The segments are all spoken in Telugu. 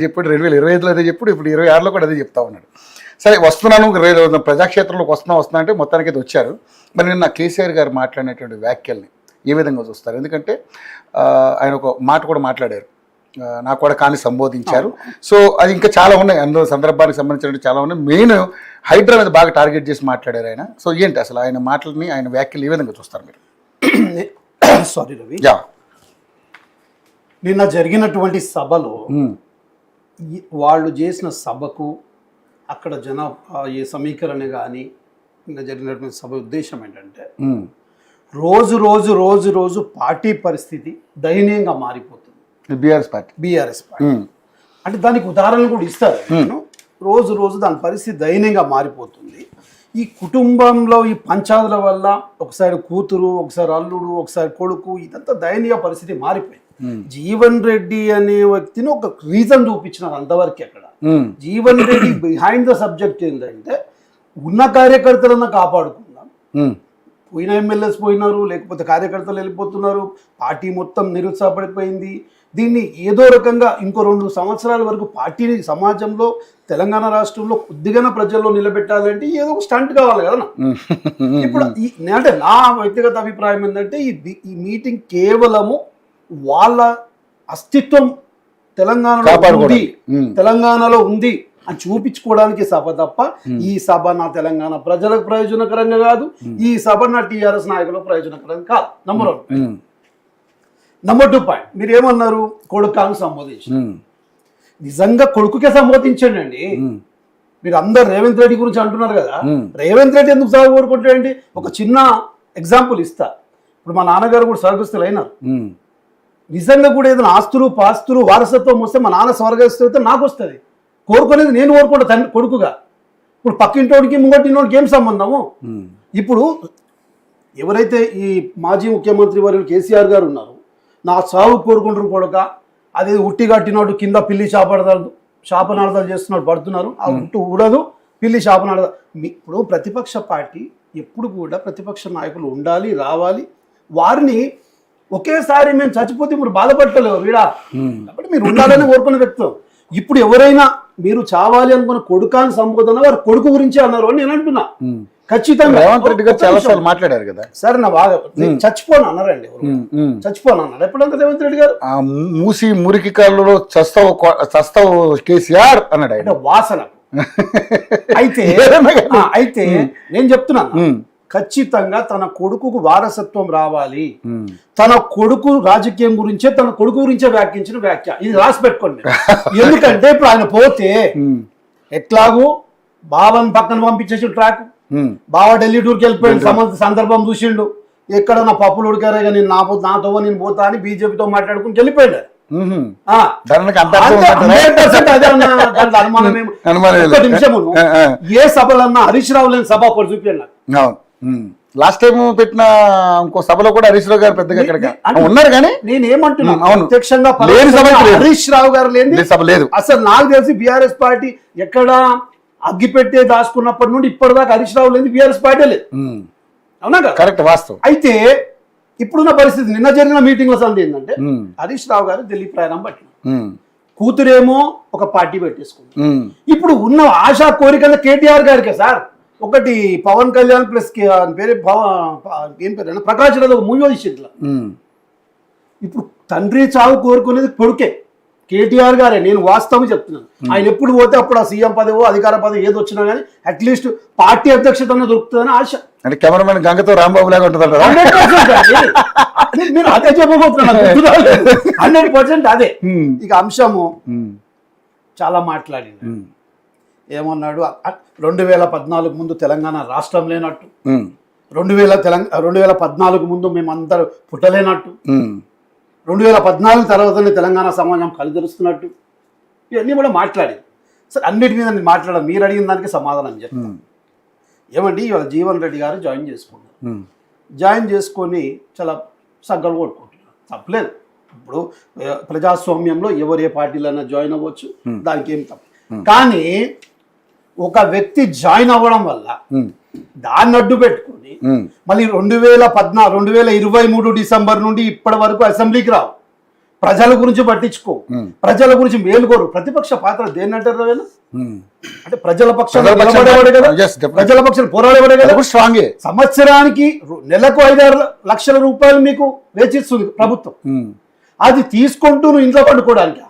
చెప్పాడు 2025లో అదే చెప్పుడు, ఇప్పుడు 26లో కూడా అదే చెప్తా ఉన్నాడు. సరే వస్తున్నాను, ప్రజాక్షేత్రంలోకి వస్తున్నా అంటే మొత్తానికి అయితే వచ్చారు. మరి నిన్న కేసీఆర్ గారు మాట్లాడినటువంటి వ్యాఖ్యల్ని ఏ విధంగా చూస్తారు? ఎందుకంటే ఆయన ఒక మాట కూడా మాట్లాడారు, నాకు కూడా కానీ సంబోధించారు. సో అది ఇంకా చాలా ఉన్నాయి, అందులో సందర్భానికి సంబంధించినట్టు చాలా ఉన్నాయి. మెయిన్ హైడ్రా మీద బాగా టార్గెట్ చేసి మాట్లాడారు ఆయన. సో ఏంటి అసలు ఆయన మాటలని, ఆయన వ్యాఖ్యలు ఏ విధంగా చూస్తారు మీరు? సారీ రవి, నిన్న జరిగినటువంటి సభలో వాళ్ళు చేసిన సభకు అక్కడ ఈ సమీకరణ కానీ నిన్న జరిగినటువంటి సభ ఉద్దేశం ఏంటంటే రోజు రోజు రోజు రోజు పార్టీ పరిస్థితి దయనీయంగా మారిపోతుంది. బీఆర్ఎస్ పార్టీ అంటే దానికి ఉదాహరణలు కూడా ఇస్తారు. రోజు రోజు దాని పరిస్థితి దయనీయంగా మారిపోతుంది. ఈ కుటుంబంలో ఈ పంచాదుల వల్ల ఒకసారి కూతురు, ఒకసారి అల్లుడు, ఒకసారి కొడుకు, ఇదంతా దయనీయ పరిస్థితి మారిపోయింది. జీవన్ రెడ్డి అనే వ్యక్తిని ఒక రీజన్ చూపించినారు అంతవరకు. అక్కడ Jeevan Reddy behind the subject ఏంటంటే ఉన్న కార్యకర్తలన్నా కాపాడుకుందాం, పోయిన ఎమ్మెల్యేస్ పోయినారు, లేకపోతే కార్యకర్తలు వెళ్ళిపోతున్నారు, పార్టీ మొత్తం నిరుత్సాహపడిపోయింది. దీన్ని ఏదో రకంగా ఇంకో 2 సంవత్సరాల వరకు పార్టీని సమాజంలో, తెలంగాణ రాష్ట్రంలో కొద్దిగా ప్రజల్లో నిలబెట్టాలంటే ఏదో ఒక స్టంట్ కావాలి కదా. ఇప్పుడు అంటే నా వ్యక్తిగత అభిప్రాయం ఏంటంటే ఈ మీటింగ్ కేవలము వాళ్ళ అస్తిత్వం తెలంగాణలో ఉంది అని చూపించుకోవడానికి సభ తప్ప ఈ సభ నా తెలంగాణ ప్రజలకు ప్రయోజనకరంగా కాదు, ఈ సభ నా టీఆర్ఎస్ నాయకులకు ప్రయోజనకరంగా కాదు. నంబర్ 1. నంబర్ 2 పాయింట్, మీరు ఏమన్నారు? కొడుకాను సంబోధించి, నిజంగా కొడుకుకే సంబోధించండి అండి. మీరు అందరు రేవంత్ రెడ్డి గురించి అంటున్నారు కదా, రేవంత్ రెడ్డి ఎందుకు సాగు కోరుకుంటాడండి? ఒక చిన్న ఎగ్జాంపుల్ ఇస్తా. ఇప్పుడు మా నాన్నగారు కూడా స్వర్గస్థులు అయినారు. నిజంగా కూడా ఏదైనా ఆస్తులు పాస్తులు వారసత్వం వస్తే మా నాన్న స్వర్గస్థులు అయితే నాకు వస్తుంది. కోరుకునేది నేను కోరుకుంటా తండ్రి కొడుకుగా. ఇప్పుడు పక్కింటోడికి ముంగటినోడికి ఏం సంబంధము? ఇప్పుడు ఎవరైతే ఈ మాజీ ముఖ్యమంత్రి వర్యులు కేసీఆర్ గారు ఉన్నారు, నా సాగు కోరుకుంటారు కొడుక, అదే ఉట్టి కట్టినోడు కింద పిల్లి శాపనార్థాలు చేస్తున్నాడు, పడుతున్నారు. ఆ ఉట్టు ఊడదు, పిల్లి శాపనార్థాలు. ఇప్పుడు ప్రతిపక్ష పార్టీ ఎప్పుడు కూడా ప్రతిపక్ష నాయకులు ఉండాలి, రావాలి. వారిని ఒకేసారి మేము చచ్చిపోతే మీరు బాధపడలేవు వీడా, కాబట్టి మీరు ఉండాలని కోరుకునే వ్యక్తులు. ఇప్పుడు ఎవరైనా మీరు చావాలి అనుకున్న కొడుకాని సంబోధన వారు కొడుకు గురించే అన్నారు అని నేను అంటున్నా. ఖచ్చితంగా రేవంత్ రెడ్డి గారు చాలా సార్లు మాట్లాడారు కదా. సరే నా బాగా చచ్చిపోను అన్నారండి, చచ్చిపోను అన్నారు. ఎప్పుడంతా రేవంత్ రెడ్డి గారు మూసి మురికి కాళ్ళలో చస్తావు కేసీఆర్ అన్నాడు. అంటే వాసన. అయితే నేను చెప్తున్నాను, ఖచ్చితంగా తన కొడుకుకు వారసత్వం రావాలి. తన కొడుకు రాజకీయం గురించే, తన కొడుకు గురించే వ్యాఖ్యించిన వ్యాఖ్య ఇది రాసి పెట్టుకోండి. ఎందుకంటే ఇప్పుడు ఆయన పోతే ఎట్లాగూ బావని పక్కన పంపించేసి ట్రాక్, బావ ఢిల్లీ టూర్కి వెళ్ళిపోయిన సందర్భం చూసిండు. ఎక్కడ నా పప్పులు ఉడికారే కానీ నాతో నేను పోతా అని బీజేపీతో మాట్లాడుకుని వెళ్ళిపోయాడు. ఏ సభలన్నా హరీష్ రావు లేని సభ అప్పుడు చూపించాను. లాస్ట్ టైం పెట్టిన ఇంకో సభలో కూడా హరీష్ రావు గారు పెద్దగా ఉన్నారు, కానీ నేనేమంటున్నాను ప్రత్యక్షంగా హరీష్ రావు గారు లేని సభ లేదు. అసలు నాకు తెలిసి బీఆర్ఎస్ పార్టీ ఎక్కడ అగ్గిపెట్టే దాచుకున్నప్పటి నుండి ఇప్పటిదాకా హరీష్ రావు లేని బీఆర్ఎస్ పార్టీ లేదు. అవునా కదా? కరెక్ట్, వాస్తవం. అయితే ఇప్పుడున్న పరిస్థితి, నిన్న జరిగిన మీటింగ్ లో సంది ఏంటంటే హరీష్ రావు గారు ఢిల్లీ ప్రయాణం పట్టిన, కూతురేమో ఒక పార్టీ పెట్టేసుకుంది. ఇప్పుడు ఉన్న ఆశా కోరికల కేటీఆర్ గారికే సార్. ఒకటి పవన్ కళ్యాణ్ ప్లస్ పేరు ఏం పేరు ప్రకాష్ రావు ఒక మూవీ తీసింది. ఇప్పుడు తండ్రి చావు కోరుకునేది కొడుకే, కేటీఆర్ గారే. నేను వాస్తవం చెప్తున్నాను. ఆయన ఎప్పుడు పోతే అప్పుడు ఆ సీఎం పదవో అధికార పదవి ఏది వచ్చినా కానీ అట్లీస్ట్ పార్టీ అధ్యక్షత దొరుకుతుందని ఆశ. అంటే కెమెరామెన్ గంగతో రాంబాబు లాగా ఉంటుంది. నేను అదే చెప్పబోతున్నాను, 100% అదే. ఇక అంశము చాలా మాట్లాడింది. ఏమన్నాడు? 2014 ముందు తెలంగాణ రాష్ట్రం లేనట్టు, 2014 ముందు మేమందరూ పుట్టలేనట్టు, 2014 తర్వాతనే తెలంగాణ సమాజం కలిదరుస్తున్నట్టు, ఇవన్నీ కూడా మాట్లాడింది. సరే అన్నిటి మీద నేను మాట్లాడాను, మీరు అడిగిన దానికి సమాధానం చెప్తాను. ఏమండి, ఇవాళ జీవన్ రెడ్డి గారు జాయిన్ చేసుకున్నారు. జాయిన్ చేసుకొని చాలా సగ్గలు కొట్టుకుంటున్నారు, తప్పలేదు. ఇప్పుడు ప్రజాస్వామ్యంలో ఎవరు ఏ పార్టీలైనా జాయిన్ అవ్వచ్చు, దానికి ఏం తప్పు. కానీ ఒక వ్యక్తి జాయిన్ అవ్వడం వల్ల దాన్ని అడ్డు పెట్టుకుని మళ్ళీ 2023 డిసెంబర్ నుండి ఇప్పటి వరకు అసెంబ్లీకి రావు. ప్రజల గురించి పట్టించుకో, ప్రజల గురించి మేలుకోరు. ప్రతిపక్ష పాత్ర దేన్ని అంటారు రవేనా? అంటే ప్రజల పక్షాన్ని నిలబడేవాడే కదా, ప్రజల పక్షాన్ని పోరాడేవాడే కదా. స్ట్రాంగే. సంవత్సరానికి నెలకు 5-6 లక్షల రూపాయలు మీకు వేచిస్తుంది ప్రభుత్వం. అది తీసుకుంటూ నువ్వు ఇంట్లో పండుకోవడానికి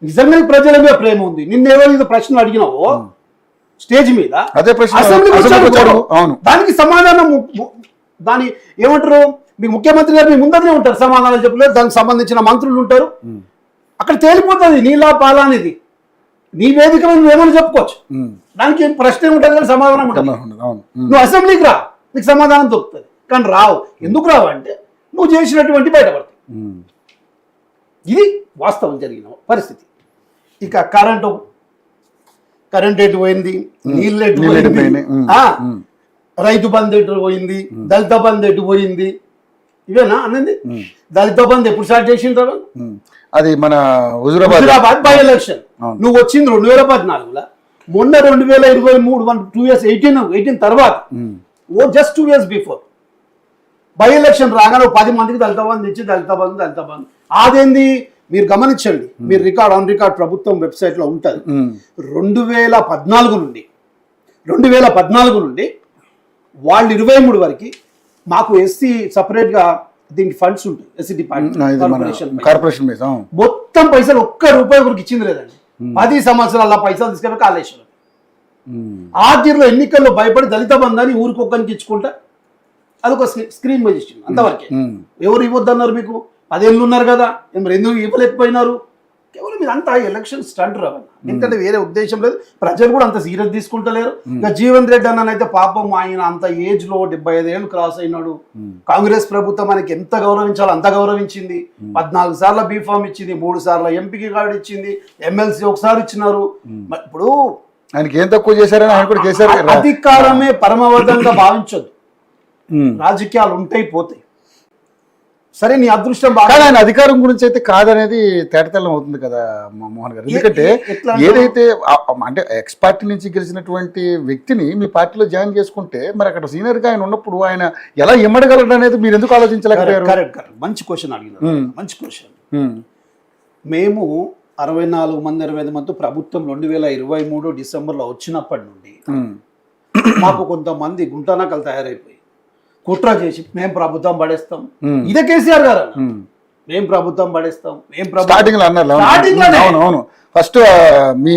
నిజంగా ప్రజల మీద ప్రేమ ఉంది. నిన్నేవో ఇది ప్రశ్నలు అడిగినావో స్టేజ్ మీద, అదే ప్రశ్న అసెంబ్లీ అవును. దానికి సమాధానం దాని ఏమంటారు, మీకు ముఖ్యమంత్రి గారు మీ ముందరనే ఉంటారు, సమాధానాలు చెప్పలేదు. దానికి సంబంధించిన మంత్రులు ఉంటారు, అక్కడ తేలిపోతుంది నీలా పాలా అనేది. నీ వేదిక మీద నువ్వేమని చెప్పుకోవచ్చు, దానికి ప్రశ్న ఉంటుంది కానీ సమాధానం ఉంటుంది. నువ్వు అసెంబ్లీకి రా, నీకు సమాధానం దొరుకుతుంది. కానీ రావు. ఎందుకు రావు అంటే నువ్వు చేసినటువంటి బయటపడతాయి. ఇది వాస్తవం జరిగిన పరిస్థితి. ఇక కరెంట్ ఎటు పోయింది, నీళ్ళు ఎటు పోయింది, రైతు బంధు ఎటు పోయింది, దళిత బంధు ఎటు పోయింది, ఇవేనా అన్నది? దళిత బంధు ఎప్పుడు స్టార్ట్ చేసిండ్రు? అది మన హుజూరాబాద్ బై ఎలక్షన్. నువ్వు వచ్చింది 2014లో, మొన్న 2023 2 years 18 తర్వాత, just 2 years before by election రాగానే 10 మందికి దళిత బంధు ఇచ్చి దళిత బంధు. అదేంది మీరు గమనించండి, మీరు ఆన్ రికార్డ్ ప్రభుత్వం వెబ్సైట్ లో ఉంటుంది. 2014 నుండి వాళ్ళు 23 వరకు మాకు ఎస్సీ సపరేట్ గా దీనికి ఫండ్స్ ఉంటాయి. ఎస్సీ కార్పొరేషన్ మొత్తం పైసలు ఒక్క రూపాయి వరకు ఇచ్చింది లేదండి. 10 సంవత్సరాల పైసలు తీసుకెళ్ళి కాళేశ్వరం. ఆఖరిలో ఎన్నికల్లో భయపడి దళిత బంధాన్ని ఊరికొక్కరికి ఇచ్చుకుంటా అదొక స్క్రీన్ మీద ఇచ్చింది. అంతవరకే. ఎవరు ఇవ్వద్దన్నారు? మీకు 10 ఏళ్ళు ఉన్నారు కదా, మరి ఎందుకు ఇవ్వలేకపోయినారు? కేవలం మీరు అంతా ఎలక్షన్ స్టంట్ రావాలి, ఎందుకంటే వేరే ఉద్దేశం లేదు. ప్రజలు కూడా అంత సీరియస్ తీసుకుంటలేరు. ఇక జీవన్ రెడ్డి అన్ననైతే పాపం ఆయన అంత ఏజ్ లో 75 ఏళ్ళు క్రాస్ అయినాడు. కాంగ్రెస్ ప్రభుత్వం ఆయనకి ఎంత గౌరవించాలో అంత గౌరవించింది. 14 సార్లు బీఫామ్ ఇచ్చింది, 3 సార్లు ఎంపీకి కార్డు ఇచ్చింది, ఎమ్మెల్సీ ఒకసారి ఇచ్చినారు. ఇప్పుడు ఆయనకి ఏం తక్కువ చేశారని ఆయన కూడా చేశారు. అధికారమే పరమవదంగా భావించొద్దు. రాజకీయాలు ఉంటాయి పోతాయి, సరే నీ అదృష్టం బాగా. ఆయన అధికారం గురించి అయితే కాదనేది తేటతెల్లం అవుతుంది కదా మోహన్ గారు. ఎందుకంటే ఏదైతే అంటే ఎక్స్ పార్టీ నుంచి గెలిచినటువంటి వ్యక్తిని మీ పార్టీలో జాయిన్ చేసుకుంటే మరి అక్కడ సీనియర్ గా ఆయన ఉన్నప్పుడు ఆయన ఎలా ఇమ్మడగలడు అనేది మీరు ఎందుకు ఆలోచించలేకపోయారు? కరెక్ట్. మంచి క్వశ్చన్ అడిగినారు, మంచి క్వశ్చన్. మేము 64 మంది 25 మంది ప్రభుత్వం 2023 డిసెంబర్లో వచ్చినప్పటి నుండి మాకు కొంతమంది గుంటనకలు తయారైపోయి కుట్ర చేసి మేము ప్రభుత్వం పడేస్తాం, ఇదే కేసీఆర్ గారు మేము ప్రభుత్వం పడేస్తాం, స్టార్టింగ్ లో అన్నారు. అవును, ఫస్ట్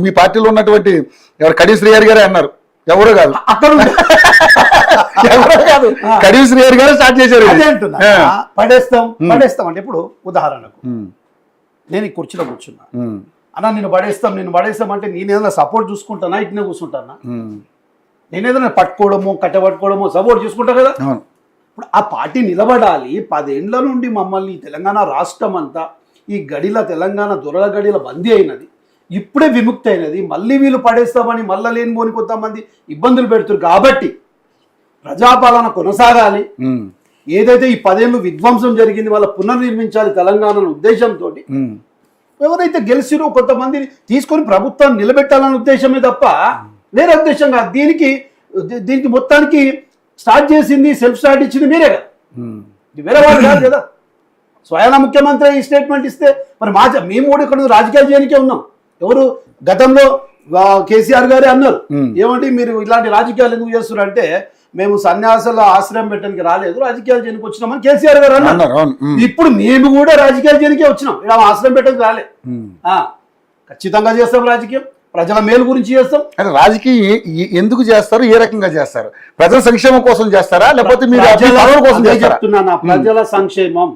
మీ పార్టీలో ఉన్నటువంటి ఎవరు కడి శ్రీహరి గారే అన్నారు, ఎవరు కాదు అక్కడ కాదు, కడి శ్రీహరి గారు స్టార్ట్ చేశారు. పడేస్తాం అంటే ఇప్పుడు ఉదాహరణకు నేను ఈ కుర్చీలో కూర్చున్నా అన్న, నేను పడేస్తాం అంటే నేను ఏదైనా సపోర్ట్ చూసుకుంటానా, ఇట్నే కూర్చుంటానా? నేను ఏదైనా పట్టుకోవడమో కట్టబట్టుకోవడమో సపోర్ట్ చూసుకుంటా కదా. ఇప్పుడు ఆ పార్టీ నిలబడాలి. 10 ఏళ్ల నుండి మమ్మల్ని తెలంగాణ రాష్ట్రం అంతా ఈ గడిల తెలంగాణ దొరల గడిల బందీ అయినది, ఇప్పుడే విముక్తి అయినది. మళ్ళీ వీళ్ళు పడేస్తామని మళ్ళీ లేనిపోని కొంతమంది ఇబ్బందులు పెడుతున్నారు. కాబట్టి ప్రజాపాలన కొనసాగాలి. ఏదైతే ఈ 10 ఏళ్ళు విధ్వంసం జరిగింది వాళ్ళ పునర్నిర్మించాలి తెలంగాణ ఉద్దేశంతో ఎవరైతే గెలిచిరో కొంతమందిని తీసుకొని ప్రభుత్వాన్ని నిలబెట్టాలనే ఉద్దేశమే తప్ప వేరే ఉద్దేశం కాదు. దీనికి మొత్తానికి స్టార్ట్ చేసింది, సెల్ఫ్ స్టార్ట్ ఇచ్చింది మీరే కదా, వేరే వాళ్ళు కాదు కదా. స్వయాన ముఖ్యమంత్రి ఈ స్టేట్మెంట్ ఇస్తే మరి మేము కూడా ఇక్కడ రాజకీయాలు చేయడానికే ఉన్నాం. ఎవరు గతంలో కేసీఆర్ గారే అన్నారు, ఏమంటే మీరు ఇలాంటి రాజకీయాలు ఎందుకు చేస్తున్నారు అంటే మేము సన్యాసాల ఆశ్రయం పెట్టడానికి రాలేదు, రాజకీయాలు చేయడానికి వచ్చినామని కేసీఆర్ గారు అన్నారు. ఇప్పుడు మేము కూడా రాజకీయాలు చేయడానికే వచ్చినాం, ఇలా ఆశ్రయం పెట్టడానికి రాలే. ఖచ్చితంగా చేస్తాం రాజకీయం, ప్రజల మేలు గురించి చేస్తాం. రాజకీయం ఎందుకు చేస్తారు, ఏ రకంగా చేస్తారు? ప్రజల సంక్షేమం కోసం చేస్తారా లేకపోతే మీరు చెప్తున్నా? ప్రజల సంక్షేమం,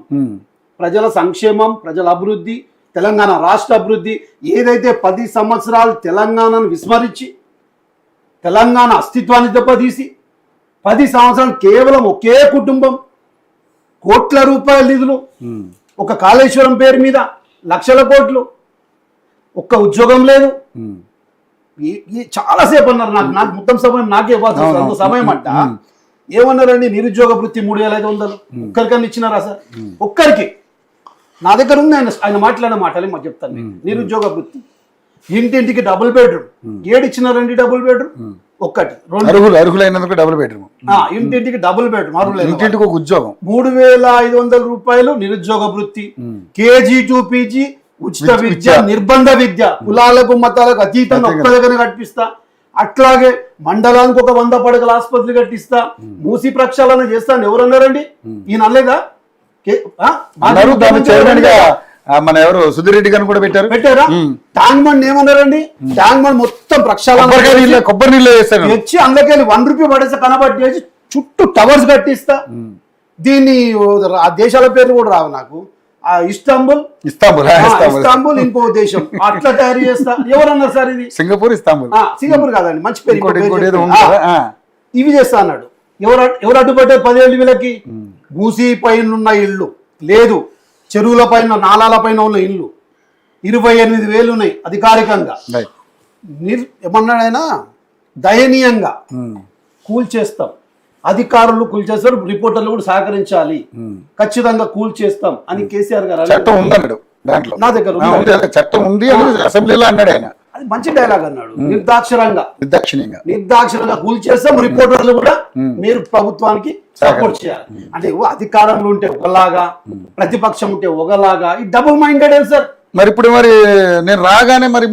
ప్రజల అభివృద్ధి, తెలంగాణ రాష్ట్ర అభివృద్ధి. ఏదైతే 10 సంవత్సరాలు తెలంగాణను విస్మరించి తెలంగాణ అస్తిత్వాన్ని దెబ్బతీసి 10 సంవత్సరాలు కేవలం ఒకే కుటుంబం కోట్ల రూపాయల నిధులు, ఒక కాళేశ్వరం పేరు మీద లక్షల కోట్లు, ఒక్క ఉద్యోగం లేదు. చాలాసేపు అన్నారు, నాకు మొత్తం సమయం నాకే ఇవ్వాల్సి అంత సమయం అంట. ఏమన్నారండి, నిరుద్యోగ వృత్తి 3500 ఒక్కరికన్నా ఇచ్చినారా సార్? ఒక్కరికి. నా దగ్గర ఉంది ఆయన మాట్లాడిన మాటలే మాకు చెప్తాను. నిరుద్యోగ వృత్తి ఇంటింటికి డబుల్ బెడ్రూమ్ 7 ఇచ్చినారండి. డబుల్ బెడ్రూమ్ ఒక్కటి రెండు అర్హులైనందుకు డబుల్ బెడ్రూమ్, ఇంటింటికి డబుల్ బెడ్రూమ్ అర్హులైన వాళ్ళకి. ఇంటింటికి ఒక ఉద్యోగం, 3,500 రూపాయలు నిరుద్యోగ వృత్తి, కేజీ టు పీజీ ఉచిత విద్య, నిర్బంధ విద్య, కులాలకు మతాలకు అతీతంగా ఒక్క దగ్గర కట్టిస్తా. అట్లాగే మండలానికి ఒక 100 పడకల ఆసుపత్రి కట్టిస్తా. మూసి ప్రక్షాళన చేస్తాను ఎవరన్నారండి? ఈయన అనలేదా? మన ఎవరు సుధీర్ రెడ్డి గారిని కూడా పెట్టారా? ట్యాంక్ బండ్ ఏమన్నారండి? ట్యాంక్ బండ్ మొత్తం ప్రక్షాళన కొబ్బరి నీళ్ళు వేస్తారు, తెచ్చి అందులోకి 1 రూపీ పడేసి కనబట్టి చేసి చుట్టూ టవర్స్ కట్టిస్తా. దీన్ని ఆ దేశాల పేర్లు కూడా రావు నాకు. ఇస్తాంబుల్ ఇంకో దేశం అట్లా తయారు చేస్తా. ఎవరన్నారు సార్ ఇది? సింగపూర్ కాదండి, మంచి పేరు. ఇవి చేస్తా అన్నాడు. ఎవరు అడ్డుపట్టారు 10,000 వీళ్ళకి? మూసీ పైన ఉన్న ఇల్లు లేదు, చెరువుల పైన నాలాల పైన ఉన్న ఇల్లు 28,000 ఉన్నాయి అధికారికంగా. ఏమన్నాడైనా దయనీయంగా కూల్చేస్తాం, అధికారులు కూల్చేస్తారు, రిపోర్టర్లు కూడా సహకరించాలి, ఖచ్చితంగా కూల్చేస్తాం అని కేసీఆర్ గారు నా దగ్గర చట్టం ఉంది అసెంబ్లీలో అన్నాడు ఆయన. అది మంచి డైలాగ్ అన్నాడు. నిర్దాక్షిణ్యంగా కూల్చేస్తాం, రిపోర్టర్లు కూడా మీరు ప్రభుత్వానికి సపోర్ట్ చేయాలి. అంటే అధికారంలో ఉంటే ఒకలాగా, ప్రతిపక్షం ఉంటే ఒకలాగా, ఈ డబుల్ మైండెడ్ సార్. మరి ఇప్పుడు నేను రాగానే మరి